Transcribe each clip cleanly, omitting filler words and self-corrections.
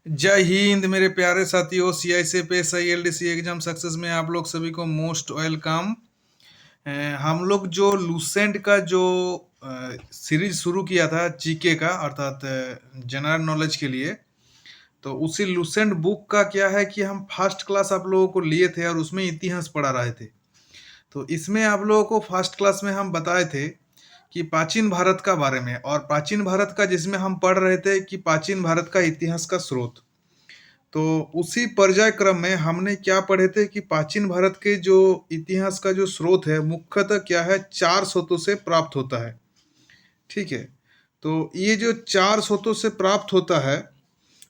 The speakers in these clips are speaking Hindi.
जय हिंद मेरे प्यारे साथियों। सीआईसी पे एलडीसी एग्जाम सक्सेस में आप लोग सभी को मोस्ट वेलकम। हम लोग जो लूसेंट का जो सीरीज शुरू किया था जीके का अर्थात जनरल नॉलेज के लिए, तो उसी लूसेंट बुक का क्या है कि हम फर्स्ट क्लास आप लोगों को लिए थे और उसमें इतिहास पढ़ा रहे थे। तो इसमें आप लोगों को फर्स्ट क्लास में हम बताए थे कि प्राचीन भारत का बारे में, और प्राचीन भारत का जिसमें हम पढ़ रहे थे कि प्राचीन भारत का इतिहास का स्रोत। तो उसी पर्यायक्रम में हमने क्या पढ़े थे कि प्राचीन भारत के जो इतिहास का जो स्रोत है मुख्यतः क्या है, चार स्रोतों से प्राप्त होता है। ठीक है, तो ये जो चार स्रोतों से प्राप्त होता है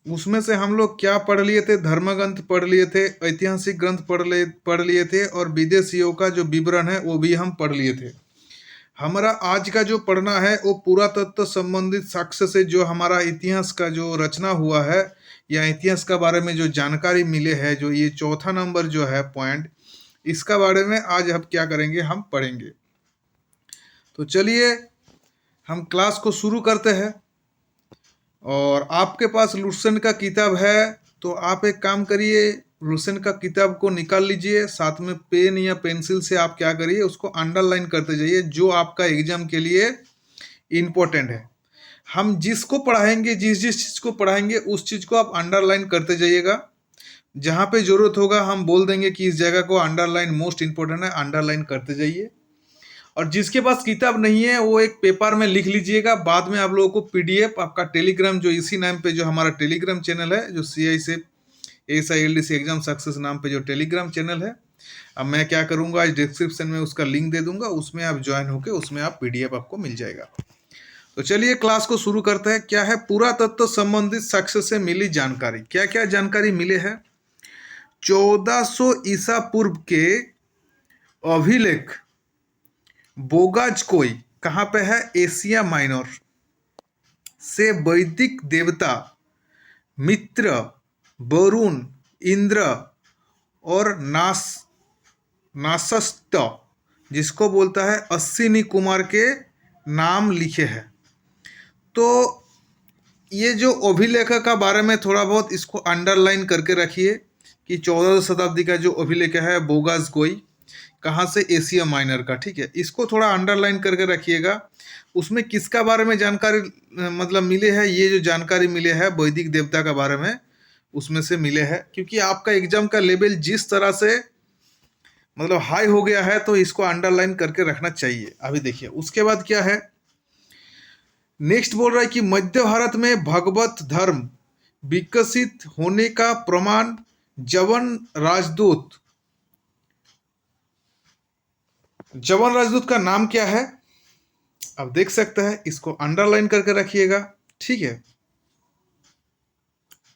उसमें से हम लोग क्या पढ़ लिए थे, धर्म ग्रंथ पढ़ लिए थे, ऐतिहासिक ग्रंथ पढ़ लिए थे, और विदेशियों का जो विवरण है वो भी हम पढ़ लिए थे। हमारा आज का जो पढ़ना है वो पुरातत्व संबंधित साक्ष्य से जो हमारा इतिहास का जो रचना हुआ है या इतिहास का बारे में जो जानकारी मिले है, जो ये चौथा नंबर जो है पॉइंट, इसका बारे में आज हम क्या करेंगे, हम पढ़ेंगे। तो चलिए हम क्लास को शुरू करते हैं। और आपके पास लुसेंट का किताब है तो आप एक काम करिए, लुसेंट का किताब को निकाल लीजिए, साथ में पेन या पेंसिल से आप क्या करिए, उसको अंडरलाइन करते जाइए जो आपका एग्जाम के लिए इम्पोर्टेंट है। हम जिसको पढ़ाएंगे, जिस जिस चीज़ को पढ़ाएंगे उस चीज़ को आप अंडरलाइन करते जाइएगा। जहाँ पे ज़रूरत होगा हम बोल देंगे कि इस जगह को अंडरलाइन मोस्ट इम्पोर्टेंट है, अंडरलाइन करते जाइए। और जिसके पास किताब नहीं है वो एक पेपर में लिख लीजिएगा, बाद में आप लोगों को पीडीएफ आपका टेलीग्राम, जो इसी नाम पे जो हमारा टेलीग्राम चैनल है, जो CISA एग्जाम सक्सेस नाम पे जो टेलीग्राम चैनल है, अब मैं क्या करूंगा, आज डिस्क्रिप्शन में उसका लिंक दे दूंगा, उसमें आप ज्वाइन होके उसमें आप पीडीएफ आपको मिल जाएगा। तो चलिए क्लास को शुरू करते हैं। क्या है, पुरातत्व संबंधित साक्ष्य से मिली जानकारी। क्या क्या जानकारी मिले है? 1400 ईसा पूर्व के अभिलेख बोगाजकोई कहाँ पे है, एशिया माइनर से वैदिक देवता मित्र, वरुण, इंद्र और नासस्त, जिसको बोलता है अश्विनी कुमार, के नाम लिखे हैं। तो ये जो अभिलेख का बारे में थोड़ा बहुत इसको अंडरलाइन करके रखिए कि 14वीं शताब्दी का जो अभिलेख है बोगाजकोई, कहाँ से, एशिया माइनर का। ठीक है, इसको थोड़ा अंडरलाइन करके रखिएगा। उसमें किसका बारे में जानकारी मतलब मिले है, ये जो जानकारी मिले है वैदिक देवता का बारे में, उसमें से मिले हैं। क्योंकि आपका एग्जाम का लेवल जिस तरह से मतलब हाई हो गया है तो इसको अंडरलाइन करके रखना चाहिए। अभी देखिए उसके बाद क्या है, नेक्स्ट बोल रहा है कि मध्य भारत में भगवत धर्म विकसित होने का प्रमाण जवन राजदूत का नाम क्या है। अब देख सकते हैं, इसको अंडरलाइन करके रखिएगा। ठीक है,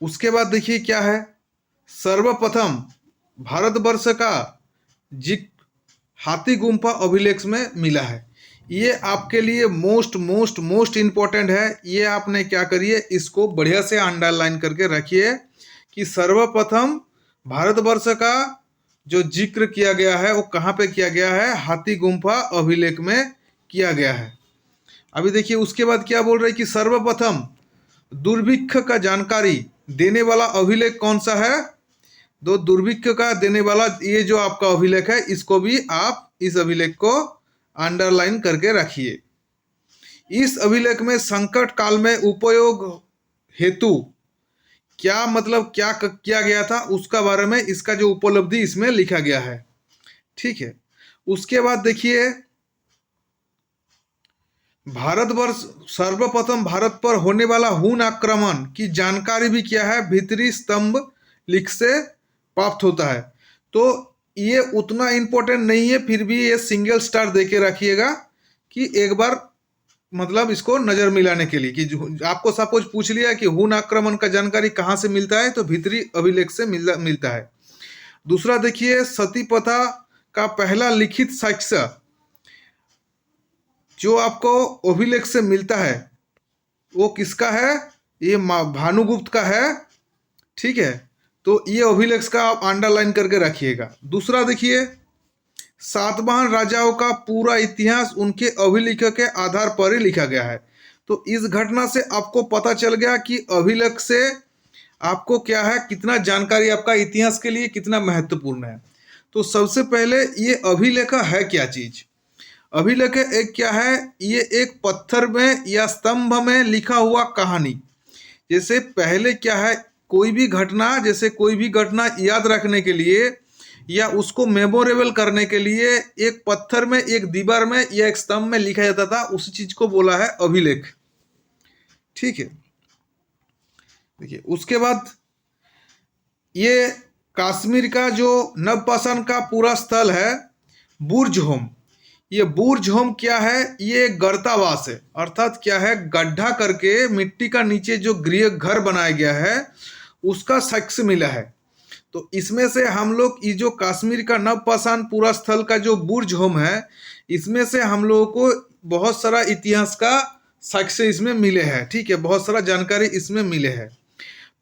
उसके बाद देखिए क्या है, सर्वप्रथम भारतवर्ष का जिक्र हाथी गुम्फा अभिलेख में मिला है। ये आपके लिए मोस्ट मोस्ट मोस्ट इम्पोर्टेंट है। ये आपने क्या करिए, इसको बढ़िया से अंडरलाइन करके रखिए कि सर्वप्रथम भारतवर्ष का जो जिक्र किया गया है वो कहाँ पे किया गया है, हाथी गुम्फा अभिलेख में किया गया है। अभी देखिए उसके बाद क्या बोल रहे हैं कि सर्वप्रथम दुर्भिक्ष का जानकारी देने वाला अभिलेख कौन सा है। दो दुर्भिक्ष का देने वाला ये जो आपका अभिलेख है, इसको भी आप इस अभिलेख को अंडरलाइन करके रखिए। इस अभिलेख में संकट काल में उपयोग हेतु क्या मतलब क्या किया गया था उसका बारे में, इसका जो उपलब्धि इसमें लिखा गया है। ठीक है, उसके बाद देखिए भारतवर्ष सर्वप्रथम भारत पर होने वाला हुन आक्रमण की जानकारी भी क्या है, भीतरी स्तंभ लिख से प्राप्त होता है। तो ये उतना इम्पोर्टेंट नहीं है, फिर भी ये सिंगल स्टार देके रखिएगा कि एक बार मतलब इसको नजर मिलाने के लिए कि आपको सपोज पूछ लिया कि हुन आक्रमण का जानकारी कहाँ से मिलता है, तो भीतरी अभिलेख से मिलता है। दूसरा देखिए, सती प्रथा का पहला लिखित साक्ष्य जो आपको अभिलेख से मिलता है वो किसका है, ये भानुगुप्त का है। ठीक है, तो ये अभिलेख का आप अंडरलाइन करके रखिएगा। दूसरा देखिए, सातवाहन राजाओं का पूरा इतिहास उनके अभिलेख के आधार पर ही लिखा गया है। तो इस घटना से आपको पता चल गया कि अभिलेख से आपको क्या है, कितना जानकारी आपका इतिहास के लिए कितना महत्वपूर्ण है। तो सबसे पहले ये अभिलेख है क्या चीज? अभिलेख एक क्या है, ये एक पत्थर में या स्तंभ में लिखा हुआ कहानी। जैसे पहले क्या है, कोई भी घटना, जैसे कोई भी घटना याद रखने के लिए या उसको मेमोरेबल करने के लिए एक पत्थर में, एक दीवार में या एक स्तंभ में लिखा जाता था, उस चीज को बोला है अभिलेख। ठीक है, देखिए उसके बाद ये कश्मीर का जो नवपाषाण का पूरा स्थल है बुर्ज होम। ये बुर्ज होम क्या है, ये एक गर्तावास है, अर्थात क्या है, गड्ढा करके मिट्टी का नीचे जो गृह घर बनाया गया है उसका साक्ष्य मिला है। तो इसमें से हम लोग ये जो कश्मीर का नवपाषाण पूरा स्थल का जो बुर्ज होम है, इसमें से हम लोगों को बहुत सारा इतिहास का साक्ष्य इसमें मिले हैं। ठीक है, बहुत सारा जानकारी इसमें मिले हैं।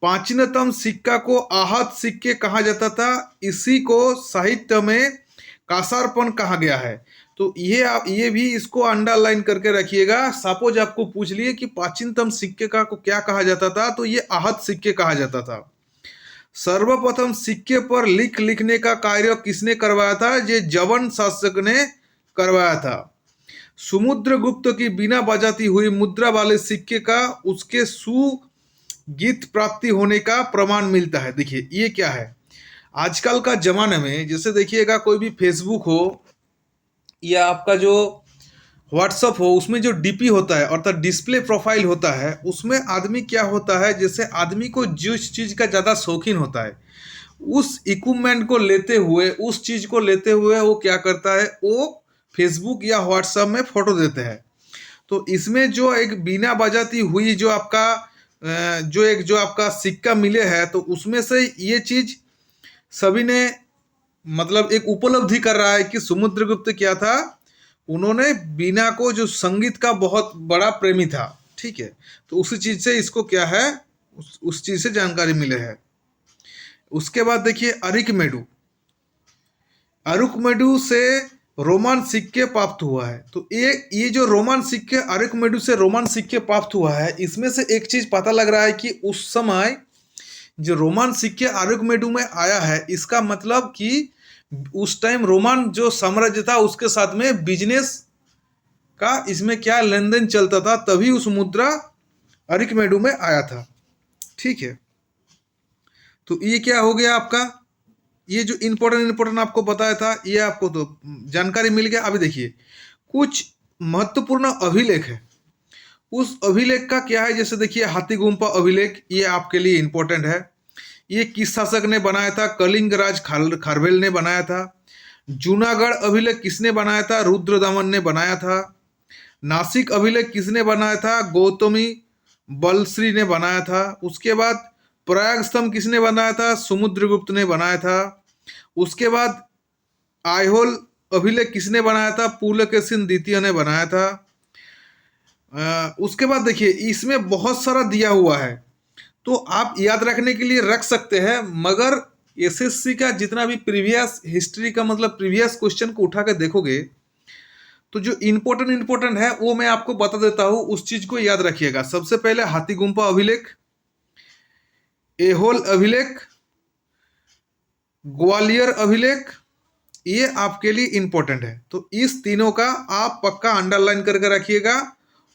प्राचीनतम सिक्का को आहत सिक्के कहा जाता था, इसी को साहित्य में कासारपन कहा गया है। तो ये भी इसको अंडरलाइन करके रखिएगा। सपोज आपको पूछ लिए कि प्राचीनतम सिक्के का को क्या कहा जाता था, तो ये आहत सिक्के कहा जाता था। सर्वप्रथम सिक्के पर लिखने का कार्य किसने करवाया था? ये जवन शासक ने करवाया था। समुद्रगुप्त की बिना बजाती हुई मुद्रा वाले सिक्के का उसके सुगीत प्राप्ति होने का प्रमाण मिलता है। देखिए ये क्या है, आजकल का जमाने में जैसे देखिएगा कोई भी फेसबुक हो या आपका जो व्हाट्सअप हो, उसमें जो डीपी होता है अर्थात डिस्प्ले प्रोफाइल होता है, उसमें आदमी क्या होता है, जैसे आदमी को जिस चीज़ का ज़्यादा शौकीन होता है उस इक्विपमेंट को लेते हुए, उस चीज़ को लेते हुए वो क्या करता है, वो फेसबुक या व्हाट्सएप में फोटो देते हैं। तो इसमें जो एक बिना बजाती हुई जो आपका सिक्का मिले है, तो उसमें से ये चीज़ सभी ने मतलब एक उपलब्धि कर रहा है कि समुद्रगुप्त क्या था, उन्होंने बीना को जो संगीत का बहुत बड़ा प्रेमी था। ठीक है, तो उसी चीज से इसको क्या है, उस चीज से जानकारी मिले है। उसके बाद देखिए अरुकमेडु से रोमन सिक्के प्राप्त हुआ है। तो ये जो रोमन सिक्के, अरुकमेडु से रोमन सिक्के प्राप्त हुआ है, इसमें से एक चीज पता लग रहा है कि उस समय जो रोमन सिक्के अरुकमेडु में आया है, इसका मतलब कि उस टाइम रोमन जो साम्राज्य था उसके साथ में बिजनेस का इसमें क्या लेन देन चलता था, तभी उस मुद्रा अरुकमेडु में आया था। ठीक है, तो ये क्या हो गया आपका, ये जो इम्पोर्टेंट आपको बताया था ये आपको तो जानकारी मिल गया। अभी देखिए कुछ महत्वपूर्ण अभिलेख है, उस अभिलेख का क्या है। जैसे देखिए हाथीगुम्फा अभिलेख, ये आपके लिए इम्पोर्टेंट है। ये किस शासक ने बनाया था? कलिंग राज खारवेल ने बनाया था। जूनागढ़ अभिलेख किसने बनाया था? रुद्रदमन ने बनाया था। नासिक अभिलेख किसने बनाया था? गौतमी बलश्री ने बनाया था। उसके बाद प्रयाग स्तंभ किसने बनाया था? समुद्रगुप्त ने बनाया था। उसके बाद आइहोल अभिलेख किसने बनाया था? पुलकेशिन द्वितीय ने बनाया था। उसके बाद देखिए इसमें बहुत सारा दिया हुआ है, तो आप याद रखने के लिए रख सकते हैं, मगर एसएससी का जितना भी प्रीवियस हिस्ट्री का मतलब प्रीवियस क्वेश्चन को उठा के देखोगे तो जो इम्पोर्टेंट है वो मैं आपको बता देता हूं, उस चीज को याद रखिएगा। सबसे पहले हाथीगुम्फा अभिलेख, ऐहोल अभिलेख, ग्वालियर अभिलेख, ये आपके लिए इंपॉर्टेंट है। तो इस तीनों का आप पक्का अंडरलाइन करके रखिएगा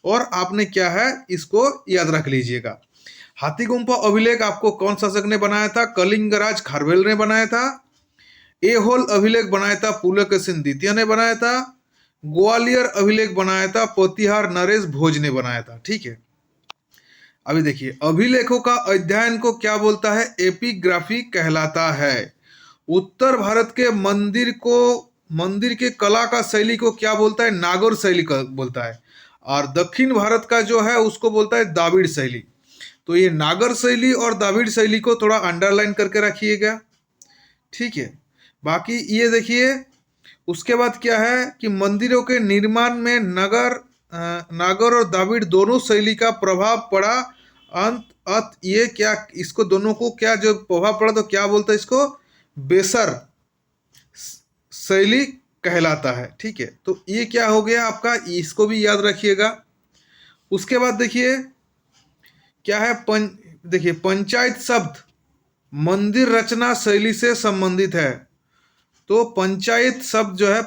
और आपने क्या है इसको याद रख लीजिएगा। हाथीगुम्फा अभिलेख आपको कौन शासक ने बनाया था? कलिंगराज खारवेल ने बनाया था। ऐहोल अभिलेख बनाया था पुलकेशिन द्वितीय ने बनाया था। ग्वालियर अभिलेख बनाया था प्रतिहार नरेश भोज ने बनाया था। ठीक है, अभी देखिए अभिलेखों का अध्ययन को क्या बोलता है? एपिग्राफी कहलाता है। उत्तर भारत के मंदिर के कला का शैली को क्या बोलता है? नागौर शैली का बोलता है। और दक्षिण भारत का जो है उसको बोलता है द्राविड़ शैली। तो ये नागर शैली और द्राविड़ शैली को थोड़ा अंडरलाइन करके रखिएगा। ठीक है, बाकी ये देखिए उसके बाद क्या है कि मंदिरों के निर्माण में नागर और द्राविड़ दोनों शैली का प्रभाव पड़ा। ये क्या, इसको दोनों को क्या जो प्रभाव पड़ा तो क्या बोलता है इसको? बेसर शैली कहलाता है। ठीक है, तो ये क्या हो गया आपका, इसको भी याद रखिएगा। उसके बाद देखिए क्या है देखिए पंचायत शब्द मंदिर रचना शैली से संबंधित है। तो पंचायत शब्द जो है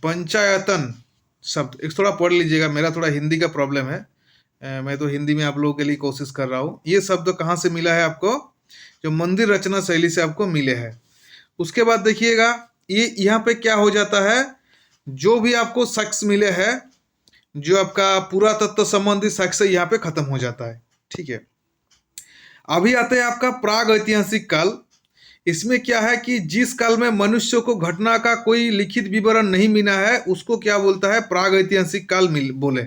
पंचायतन शब्द, एक थोड़ा पढ़ लीजिएगा, मेरा थोड़ा हिंदी का प्रॉब्लम है। मैं तो हिंदी में आप लोगों के लिए कोशिश कर रहा हूँ। ये शब्द कहाँ से मिला है आपको? जो मंदिर रचना शैली से आपको मिले हैं। उसके बाद देखिएगा ये यहाँ पे क्या हो जाता है, जो भी आपको शख्स मिले हैं, जो आपका पुरातत्व संबंधी शख्स है, यहाँ पे खत्म हो जाता है। ठीक है, अभी आता है आपका प्राग ऐतिहासिक काल। इसमें क्या है कि जिस काल में मनुष्य को घटना का कोई लिखित विवरण नहीं मिला है उसको क्या बोलता है? प्राग ऐतिहासिक काल बोले।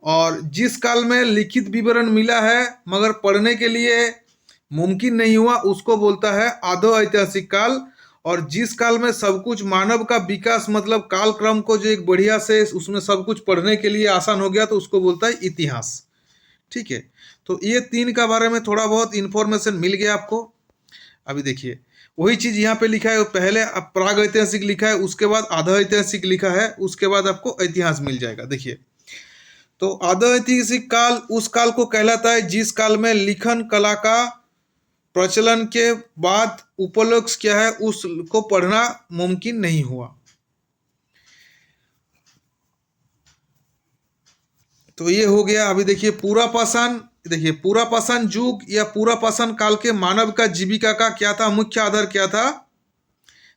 और जिस काल में लिखित विवरण मिला है मगर पढ़ने के लिए मुमकिन नहीं हुआ उसको बोलता है आधो ऐतिहासिक काल। और जिस काल में सब कुछ मानव का विकास मतलब कालक्रम को जो एक बढ़िया से उसमें सब कुछ पढ़ने के लिए आसान हो गया तो उसको बोलता है इतिहास। ठीक है, तो ये तीन का बारे में थोड़ा बहुत इंफॉर्मेशन मिल गया आपको। अभी देखिए वही चीज यहाँ पे लिखा है, पहले प्राग ऐतिहासिक लिखा है, उसके बाद आधा ऐतिहासिक लिखा है, उसके बाद आपको इतिहास मिल जाएगा। देखिए तो आधा ऐतिहासिक काल उस काल को कहलाता है जिस काल में लिखन कला का प्रचलन के बाद उपलक्ष्य क्या है उसको पढ़ना मुमकिन नहीं हुआ। तो ये हो गया। अभी देखिए पूरा पाषाण, देखिए पूरा पाषाण युग या पूरा पाषाण काल के मानव का जीविका का क्या था? मुख्य आधार क्या था?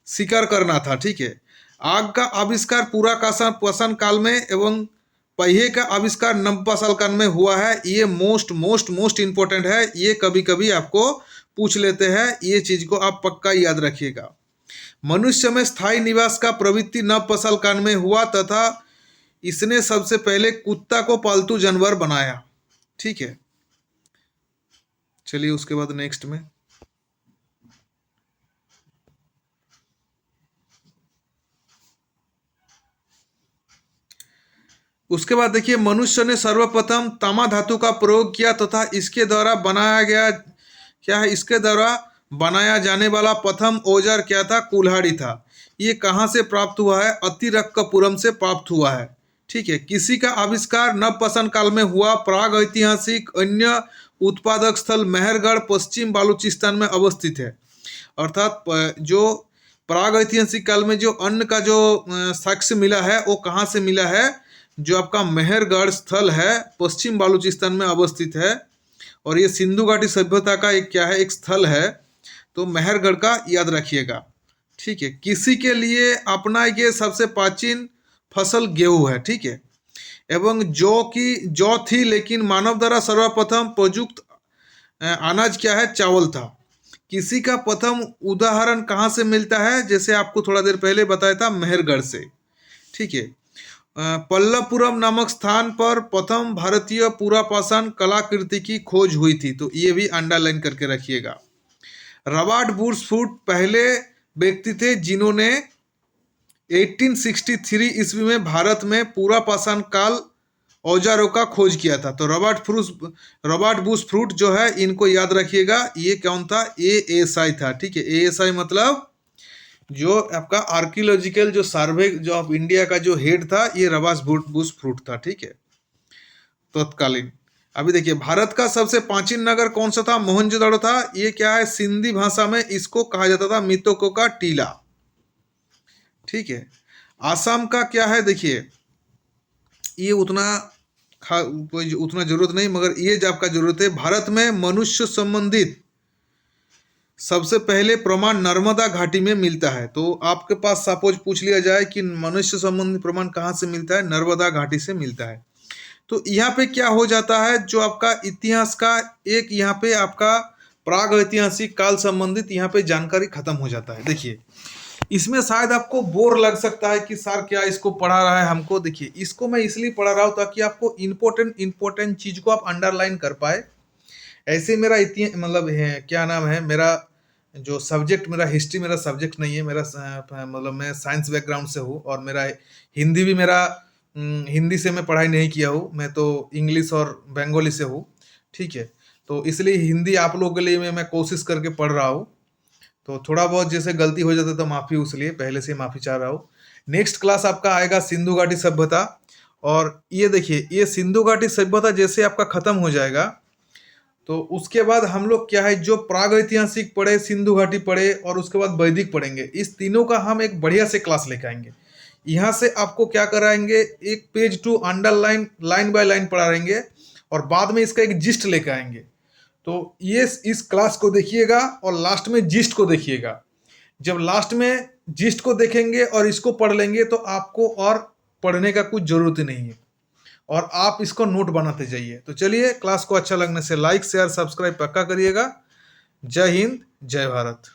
शिकार करना था। ठीक है, आग का आविष्कार पूरा पाषाण काल में एवं पहिए का आविष्कार नव पाषाण काल में हुआ है। ये मोस्ट मोस्ट मोस्ट इंपॉर्टेंट है, ये कभी कभी आपको पूछ लेते हैं, ये चीज को आप पक्का याद रखिएगा। मनुष्य में स्थायी निवास का प्रवृत्ति नव पाषाण काल में हुआ तथा इसने सबसे पहले कुत्ता को पालतू जानवर बनाया। ठीक है, चलिए उसके बाद नेक्स्ट में उसके बाद देखिए मनुष्य ने सर्वप्रथम तामा धातु का प्रयोग किया तथा इसके द्वारा बनाया गया क्या है? इसके द्वारा बनाया जाने वाला प्रथम औजार क्या था? कुल्हाड़ी था। ये कहाँ से प्राप्त हुआ है? अतिरक्कपुरम से प्राप्त हुआ है। ठीक है, किसी का आविष्कार नवपाषाण काल में हुआ। प्राग ऐतिहासिक अन्य उत्पादक स्थल मेहरगढ़ पश्चिम बालूचिस्तान में अवस्थित है। अर्थात जो प्राग ऐतिहासिक काल में जो अन्न का जो साक्ष्य मिला है वो कहाँ से मिला है? जो आपका मेहरगढ़ स्थल है पश्चिम बालूचिस्तान में अवस्थित है। और ये सिंधु घाटी सभ्यता का एक क्या है? एक स्थल है। तो मेहरगढ़ का याद रखिएगा। ठीक है, किसी के लिए अपना ये सबसे प्राचीन फसल गेहूं है। ठीक है, एवं जौ थी, लेकिन मानव द्वारा सर्वप्रथम प्रयुक्त अनाज क्या है? चावल था। किसी का प्रथम उदाहरण कहाँ से मिलता है? जैसे आपको थोड़ा देर पहले बताया था, मेहरगढ़ से। ठीक है, पल्लवपुरम नामक स्थान पर प्रथम भारतीय पुरापाषाण कलाकृति की खोज हुई थी। तो ये भी अंडरलाइन करके रखिएगा। रॉबर्ट बुशफूट पहले व्यक्ति थे जिन्होंने 1863 ईस्वी में भारत में पुरापाषाण काल औजारों का खोज किया था। तो रॉबर्ट बुशफूट जो है इनको याद रखिएगा। ये कौन था? ASI था। ठीक है, ASI मतलब जो आपका आर्कियोलॉजिकल जो सर्वे जो ऑफ इंडिया का जो हेड था, ये रॉबर्ट बुशफूट था। ठीक है, तत्कालीन। अभी देखिए भारत का सबसे प्राचीन नगर कौन सा था? मोहनजोदड़ो था। ये क्या है? सिंधी भाषा में इसको कहा जाता था मितोको का टीला। ठीक है, आसाम का क्या है? देखिए ये उतना जरूरत नहीं, मगर ये जो आपका जरूरत है, भारत में मनुष्य संबंधित सबसे पहले प्रमाण नर्मदा घाटी में मिलता है। तो आपके पास सपोज पूछ लिया जाए कि मनुष्य संबंधी प्रमाण कहाँ से मिलता है? नर्मदा घाटी से मिलता है। तो यहाँ पे क्या हो जाता है? जो आपका इतिहास का एक यहाँ पे आपका प्राग ऐतिहासिक काल संबंधित यहाँ पे जानकारी खत्म हो जाता है। देखिए इसमें शायद आपको बोर लग सकता है कि सर क्या इसको पढ़ा रहा है हमको। देखिए इसको मैं इसलिए पढ़ा रहा हूँ ताकि आपको इम्पोर्टेंट चीज को आप अंडरलाइन कर पाए। ऐसे मेरा इतिहास मतलब है क्या नाम है, मेरा जो सब्जेक्ट, मेरा हिस्ट्री मेरा सब्जेक्ट नहीं है। मेरा मतलब मैं साइंस बैकग्राउंड से हूँ और मेरा हिंदी भी मेरा हिंदी से मैं पढ़ाई नहीं किया हूँ। मैं तो इंग्लिश और बंगाली से हूँ। ठीक है, तो इसलिए हिंदी आप लोगों के लिए मैं कोशिश करके पढ़ रहा हूँ। तो थोड़ा बहुत जैसे गलती हो जाता तो माफ़ी, उसलिए पहले से माफ़ी चाह रहा हूँ। नेक्स्ट क्लास आपका आएगा सिंधु घाटी सभ्यता और ये देखिए, ये सिंधु घाटी सभ्यता जैसे आपका खत्म हो जाएगा, तो उसके बाद हम लोग क्या है, जो प्राग ऐतिहासिक पढ़े, सिंधु घाटी पढ़े और उसके बाद वैदिक पढ़ेंगे, इस तीनों का हम एक बढ़िया से क्लास लेकर आएंगे। यहाँ से आपको क्या कराएंगे, एक page to underline, line by line पढ़ाएंगे और बाद में इसका एक जिस्ट लेकर आएंगे। तो ये इस क्लास को देखिएगा और लास्ट में जिस्ट को देखिएगा। जब लास्ट में जिस्ट को देखेंगे और इसको पढ़ लेंगे तो आपको और पढ़ने का कुछ जरूरत ही नहीं है, और आप इसको नोट बनाते जाइए। तो चलिए, क्लास को अच्छा लगने से लाइक शेयर सब्सक्राइब पक्का करिएगा। जय हिंद, जय भारत।